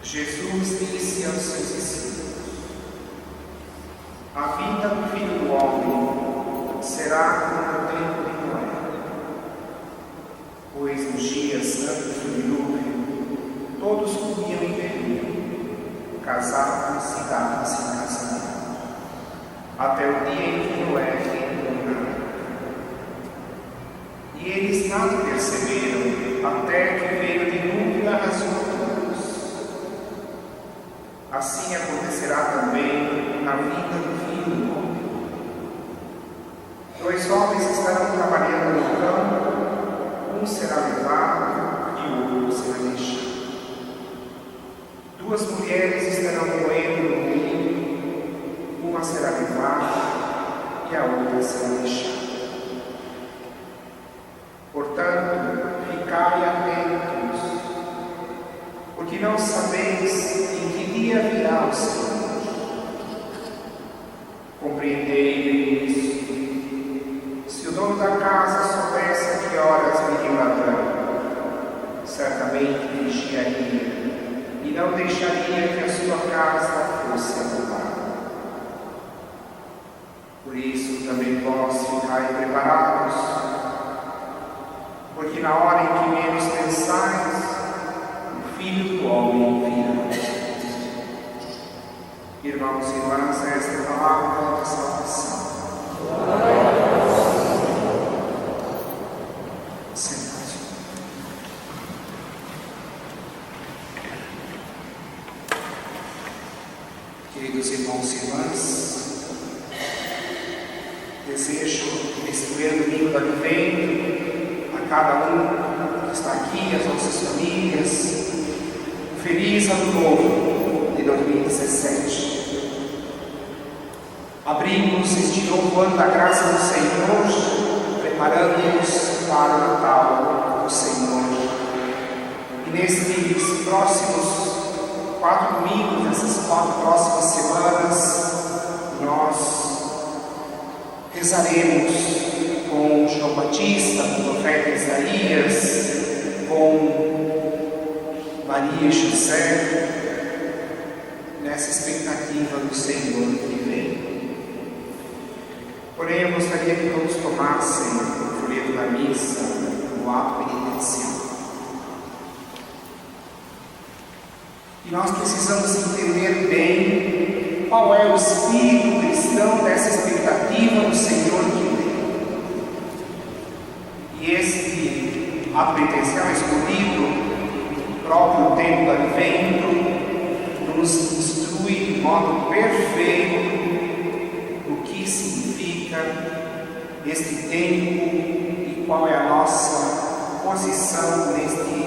Jesus disse aos seus discípulos: a vinda do Filho do Homem será como no tempo de Noé, pois nos dias antes do dilúvio todos comiam e bebiam, casavam-se e davam-se em casamento, até o dia em que Noé entrou na arca. E eles nada perceberam, até que veio o dilúvio e arrasou todos. Assim acontecerá também na vida do Filho do Homem. 2 homens estarão trabalhando no campo, um será levado e o outro será deixado. 2 mulheres estarão moendo no moinho, uma será levada e a outra será deixada. Portanto, ficai atentos, porque não sabeis em que dia virá o Senhor. Compreendei isso. Se o dono da casa soubesse a que horas viria o ladrão, certamente vigiaria e não deixaria que a sua casa fosse arrombada. Por isso também vós ficai preparados, porque na hora em que menos pensais, o Filho do Homem virá. Irmãos e irmãs, esta é a palavra da salvação. Sentados. Queridos irmãos e irmãs, desejo nesse primeiro domingo do Advento a cada um que está aqui, as nossas famílias, um feliz ano novo de 2017. Abrimos este novo ano da graça do Senhor, preparando-nos para o Natal do Senhor. E nestes próximos 4 domingos, nessas 4 próximas semanas, nós rezaremos com João Batista, com o profeta Isaías, com Maria e José, nessa expectativa do Senhor que vem. Porém, eu gostaria que todos tomassem o folheto da missa, o ato penitencial. E nós precisamos entender bem qual é o espírito cristão dessa expectativa do Senhor que vem. E esse ato penitencial escolhido, no próprio tempo do Advento, nos instrui de modo perfeito o que significa este tempo e qual é a nossa posição neste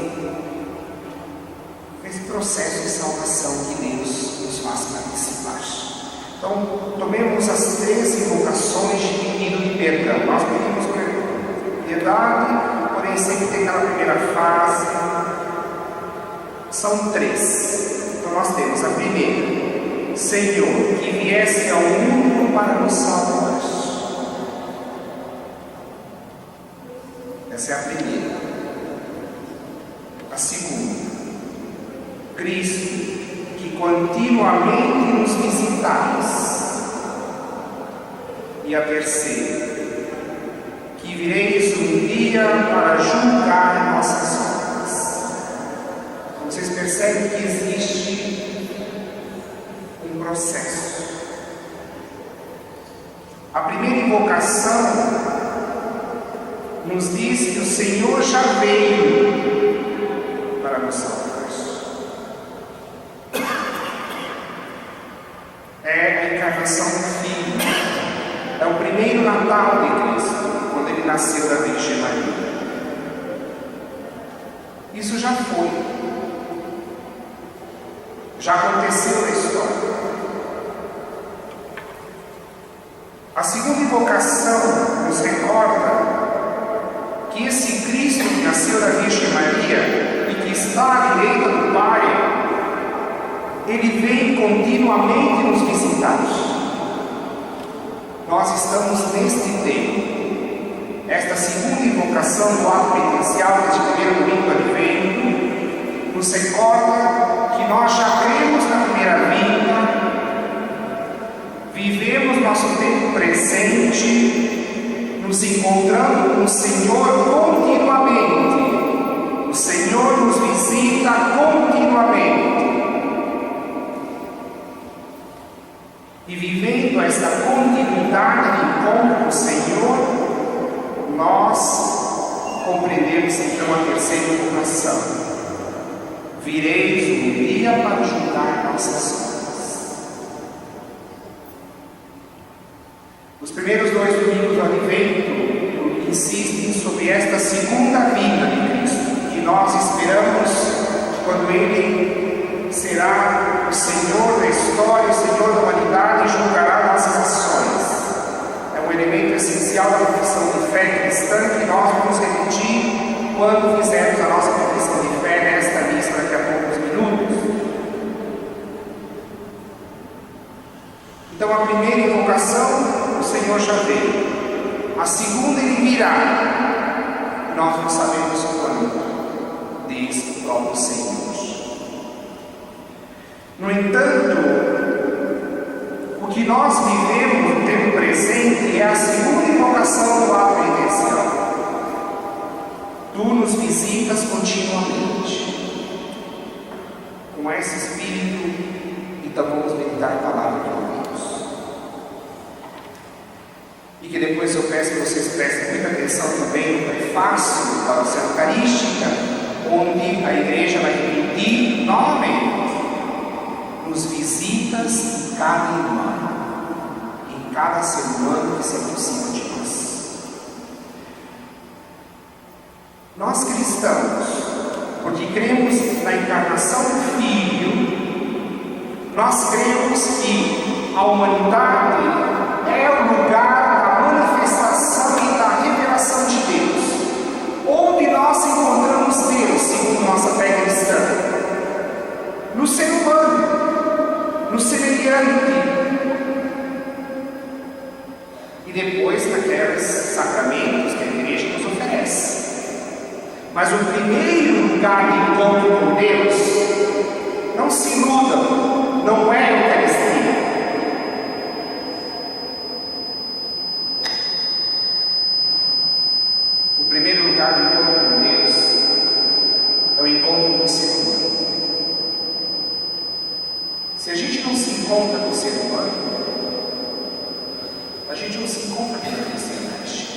processo de salvação que Deus nos faz participar. Então, tomemos as 3 invocações de pedido de perdão. Nós pedimos piedade, porém sempre tem aquela primeira fase. São 3. Então nós temos a primeira: Senhor, que viesse ao mundo para nos salvar. Essa é a primeira. A segunda: Cristo, que continuamente nos visitais. E a terceira: que vireis um dia para julgar nossas obras. Vocês percebem que existe um processo. A primeira invocação nos diz que o Senhor já veio para nos salvar. É a encarnação do Filho. É o primeiro Natal de Cristo, quando Ele nasceu da Virgem Maria. Isso já foi. Já aconteceu na história. A segunda invocação nos recorda que esse Cristo que nasceu da Virgem Maria e que está à direita do Pai, Ele vem continuamente nos visitar. Nós estamos neste tempo. Esta segunda invocação do ato penitencial, deste primeiro domingo do Advento, nos recorda que nós já nos encontrando com o Senhor continuamente. O Senhor nos visita continuamente. E vivendo esta continuidade de encontro com o Senhor, nós compreendemos então a terceira invocação. Vireis um dia para julgar nossas obras. Os primeiros 2 domingos do Advento insistem sobre esta segunda vinda de Cristo, que nós esperamos quando Ele será o Senhor da história, o Senhor da humanidade e julgará nossas ações. É um elemento essencial da confissão de fé cristã que nós vamos repetir quando fizermos a nossa confissão de fé nesta missa daqui a poucos minutos. Então, a primeira invocação, o Senhor já veio. A segunda, Ele virá. Nós não sabemos quando, diz o próprio Senhor. No entanto, o que nós vivemos no tempo presente é a segunda invocação do ato penitencial. Tu nos visitas continuamente. Com esse espírito, então vamos meditar a palavra de Deus. E que depois eu peço que vocês prestem muita atenção também no prefácio da oração eucarística, onde a igreja vai repetir novamente: nos visitas em cada irmão, em cada ser humano que se aproxima de nós. Nós cristãos, porque cremos na encarnação do Filho, nós cremos que a humanidade é o lugar da manifestação e da revelação de Deus, onde nós encontramos Deus, segundo nossa fé cristã, no ser humano, no semelhante, e depois naqueles sacramentos que a igreja nos oferece. Mas o primeiro lugar de encontro com Deus, não se iludam, não é a Eucaristia. O primeiro lugar de encontro com Deus é o encontro com o ser humano. Se a gente não se encontra com o ser humano, a gente não se encontra com a cristiandade.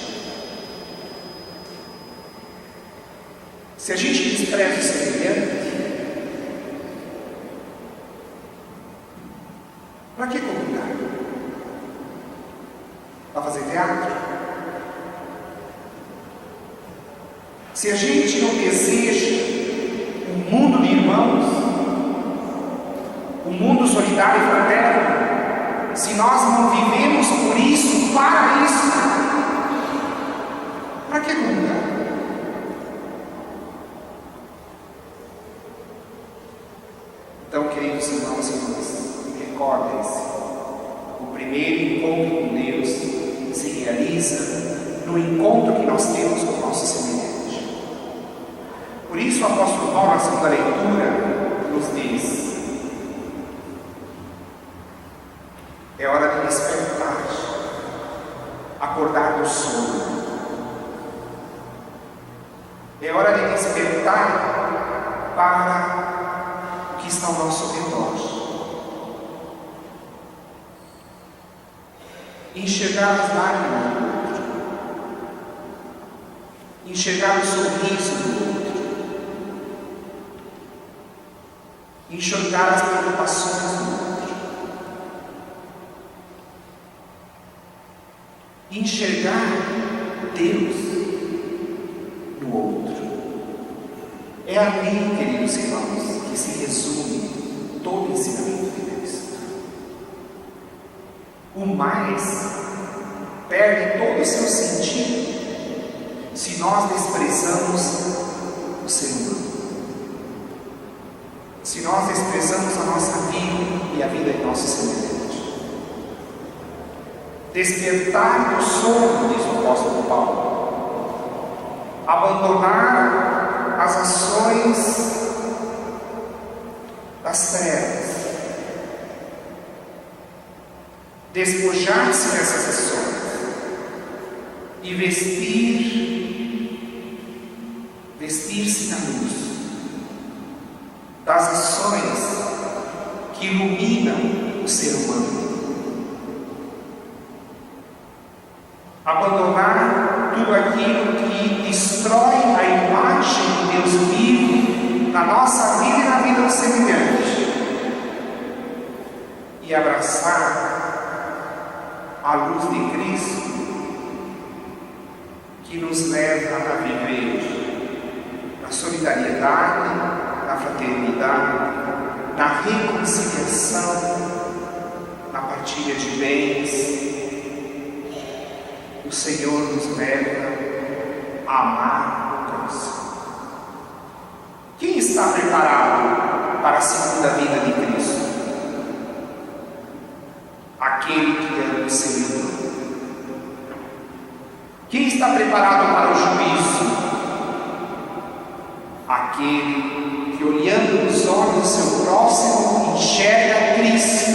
Se a gente despreza o semelhante, para que comungar? Para fazer teatro? Se a gente não deseja um mundo de irmãos, um mundo solidário e fraterno, se nós não vivemos por isso, para isso, para que comungar? Então, queridos irmãos e irmãs, recordem-se, o primeiro encontro com Deus se realiza no encontro que nós temos com o nosso semelhante. Por isso o apóstolo Paulo, na segunda leitura, nos diz: é hora de despertar, acordar do sono. É hora de despertar para o que está ao nosso redor. Enxergar as lágrimas do outro, enxergar o sorriso do outro, enxergar as preocupações do outro, enxergar Deus no outro. É ali, queridos irmãos, que se resume todo o ensinamento de Cristo. O mais perde todo o seu sentido se nós desprezamos o ser humano, se nós desprezamos a nossa vida e a vida de nosso semelhante. Despertar do sono, diz o apóstolo Paulo, abandonar as ações das trevas, despojar-se dessas ações e vestir-se na luz das ações que iluminam o ser humano. Abandonar tudo aquilo que destrói a imagem de Deus vivo na nossa vida e na vida do semelhante, e abraçar a luz de Cristo que nos leva a viver na solidariedade, na fraternidade, na reconciliação, na partilha de bens. O Senhor nos leva a amar o próximo. Quem está preparado para a segunda vida de Cristo? Aquele que ama o seu irmão. Quem está preparado para o juízo? Aquele que, olhando nos olhos do seu próximo, enxerga Cristo.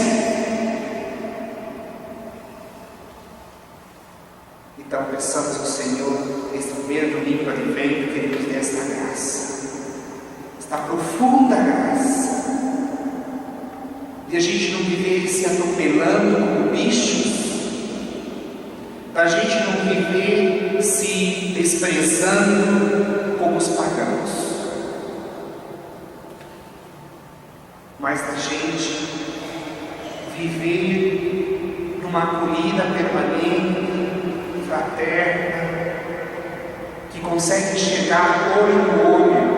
Então peçamos ao Senhor, neste primeiro domingo do Advento, que Ele nos dê esta graça, esta profunda graça, de a gente não viver se atropelando como bichos, da gente não viver se desprezando como os pagãos, mas da gente viver numa acolhida permanente, fraterna, que consegue enxergar olho no olho,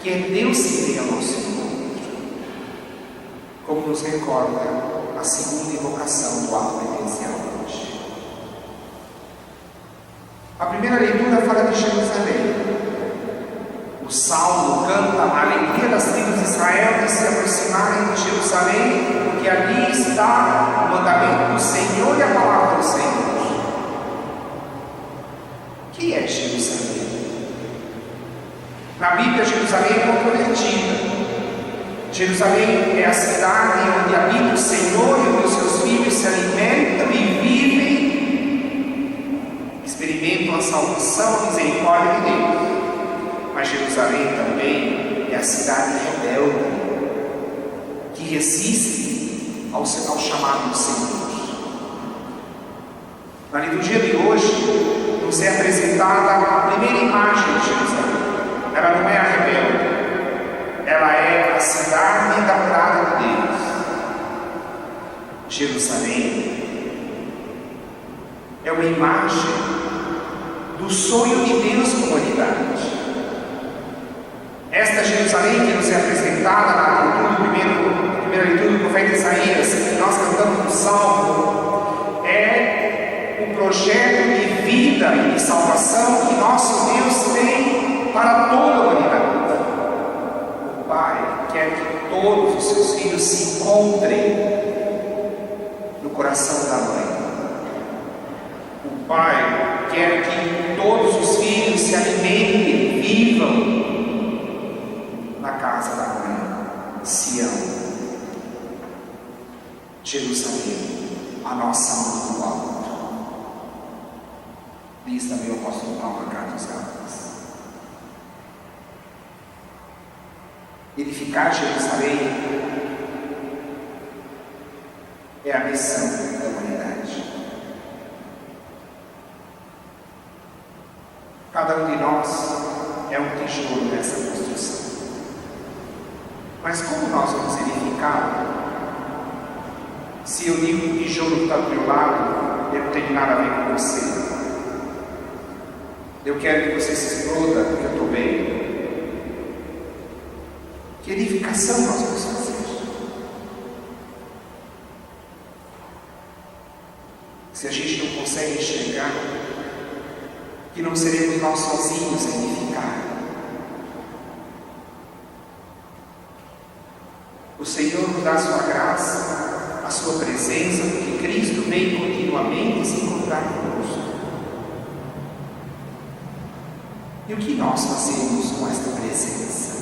que é Deus que vem ao nosso encontro, como nos recorda a segunda invocação do ato penitencial hoje. A primeira leitura fala de Jerusalém. O Salmo canta a alegria das tribos de Israel de se aproximarem de Jerusalém, porque ali está o mandamento do Senhor e a palavra do Senhor. Que é Jerusalém? Na Bíblia, Jerusalém é controvertida. Jerusalém é a cidade onde habita o Senhor e onde os seus filhos se alimentam e vivem, experimentam a salvação, a misericórdia de Deus. Mas Jerusalém também é a cidade rebelde, que resiste ao chamado do Senhor. Na liturgia de hoje, nos é apresentada a primeira imagem de Jerusalém. Ela não é a rebelde, ela é a cidade da morada de Deus. Jerusalém é uma imagem do sonho de Deus como humanidade. Esta Jerusalém que nos é apresentada na primeira leitura do profeta Isaías, que nós cantamos no Salmo, é o projeto de vida e de salvação que nosso Deus tem para toda a humanidade. O Pai quer que todos os seus filhos se encontrem no coração da mãe. O Pai quer que todos os filhos se alimentem, vivam na casa da mãe, Sião. Jerusalém, a nossa mão do alto. Diz também o apóstolo Paulo na carta aos Gálatas. Edificar Jerusalém é a missão da humanidade. Cada um de nós é um tijolo nessa construção. Mas como nós vamos edificar? Se eu digo que o tijolo que está do meu lado, eu não tenho nada a ver com você. Eu quero que você se exploda porque eu estou bem. Que edificação nós vamos fazer? Se a gente não consegue enxergar que não seremos nós sozinhos a edificar. O Senhor nos dá a sua graça, a sua presença, porque Cristo vem continuamente se encontrar conosco. E o que nós fazemos com esta presença?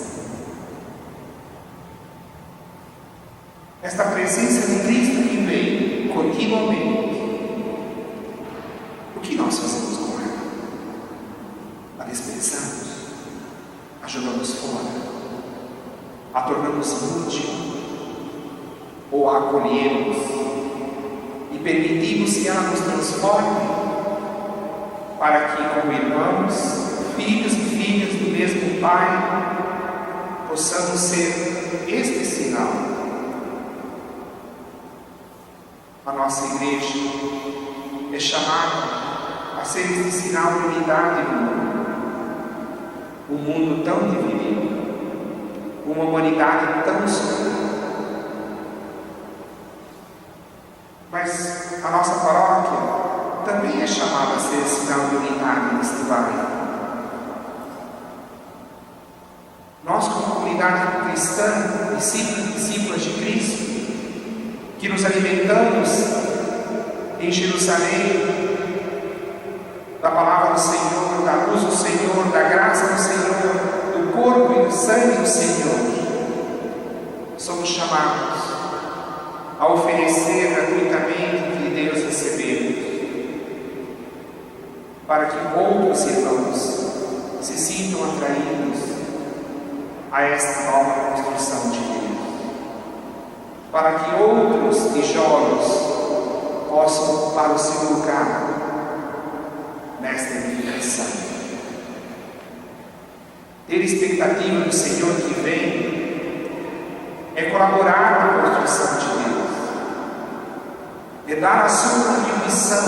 Esta presença de Cristo que vem continuamente nós fazemos com ela? A desprezamos, a jogamos fora, a tornamos inútil, ou a acolhemos e permitimos que ela nos transforme para que, como irmãos, filhos e filhas do mesmo Pai, possamos ser este sinal. A nossa igreja é chamada a ser este sinal de unidade no mundo. Um mundo tão dividido, uma humanidade tão sofrida. Mas a nossa paróquia também é chamada a ser sinal de unidade neste bairro. Nós, como comunidade cristã, discípulos e discípulas de Cristo, que nos alimentamos em Jerusalém da palavra do Senhor, da luz do Senhor, da graça do Senhor, do corpo e do sangue do Senhor, somos chamados a oferecer gratuitamente o que de Deus recebemos, para que outros irmãos se sintam atraídos a esta nova construção de Deus, para que outros tijolos possam ocupar o seu lugar nesta edificação. Ter expectativa do Senhor que vem é colaborar na construção de Deus, é dar a sua contribuição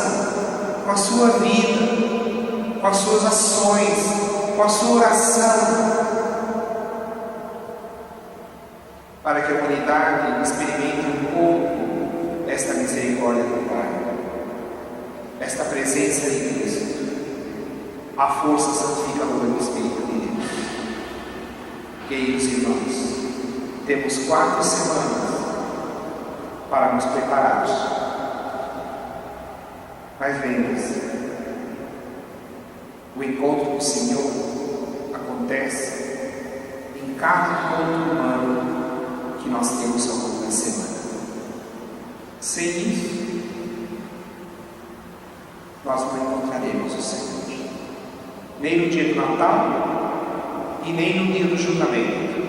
com a sua vida, com as suas ações, com a sua oração, para que a humanidade experimente um pouco esta misericórdia do Pai, esta presença de Cristo, a força santificadora do Espírito de Deus. Queridos irmãos, temos 4 semanas para nos preparar, mas lembre-se, o encontro do Senhor acontece em cada encontro humano que nós temos ao longo da semana. Sem isso, nós não encontraremos o Senhor, nem no dia do Natal e nem no dia do julgamento.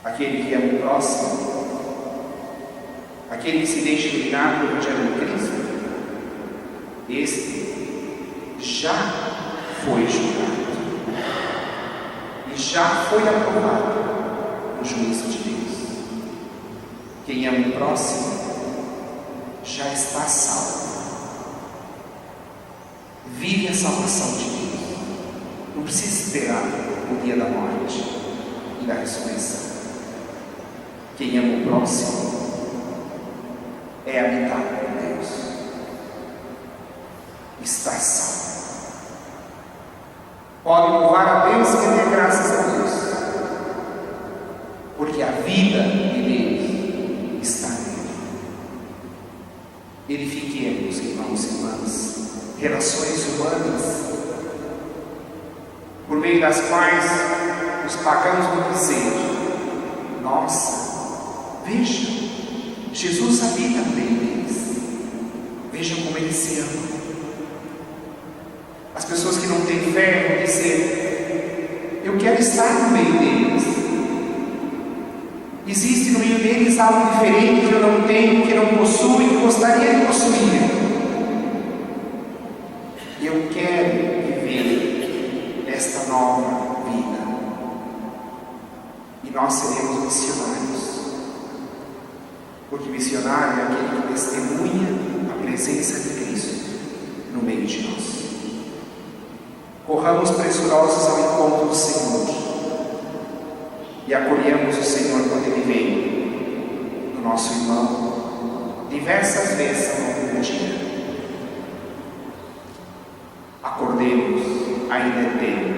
Aquele que ama o próximo, aquele que se deixa iluminar pelo Evangelho de Cristo, este já foi julgado e já foi aprovado no juízo de Deus. Quem ama o próximo já está salvo, vive a salvação de Deus, não precisa esperar o dia da morte e da ressurreição. Quem ama o próximo é habitado por Deus, está salvo. Pode louvar a Deus e render graças a Deus, porque a vida de Deus está nele. Edifiquemos, irmãos e irmãs, relações humanas, por meio das quais os pagãos vão dizer: nossa, vejam, Jesus habita no meio deles, vejam como eles se amam. As pessoas que não têm fé vão dizer: eu quero estar no meio deles. Existe no meio deles algo diferente que eu não tenho, que não possuo e que gostaria de possuir. Eu quero viver esta nova vida. E nós seremos missionários, porque missionário é aquele que testemunha a presença de Cristo no meio de nós. Corramos pressurosos ao encontro do Senhor e acolhemos o Senhor quando Ele vem no nosso irmão diversas vezes ao longo do dia. Acordemos, ainda é tempo.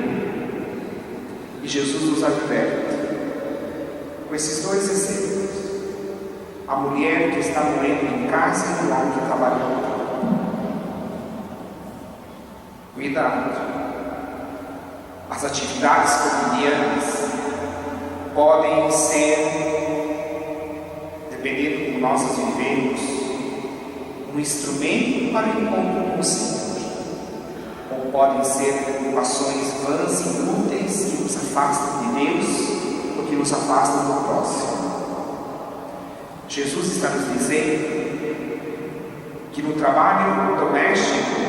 E Jesus nos adverte com esses 2 exemplos: a mulher que está morrendo em casa e o homem que trabalha no campo. Cuidado. As atividades cotidianas podem ser, dependendo de como nós as vivemos, um um instrumento para o encontro com o Senhor, ou podem ser ocupações vãs e inúteis que nos afastam de Deus ou que nos afastam do próximo. Jesus está nos dizendo que no trabalho doméstico,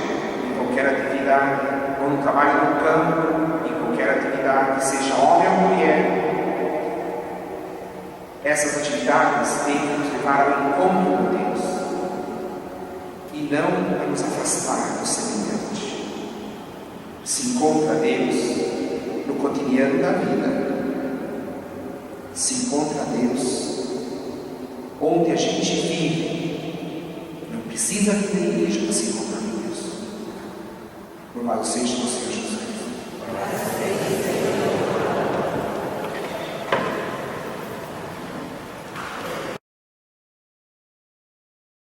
em qualquer atividade, ou no trabalho no campo, em qualquer atividade, seja homem ou mulher, essas atividades têm que nos levar ao encontro com Deus e não a nos afastar do semelhante. Se encontra Deus no cotidiano da vida, se encontra Deus onde a gente vive. Não precisa vir na igreja para se encontrar com Deus. Louvado seja o Senhor Jesus Cristo.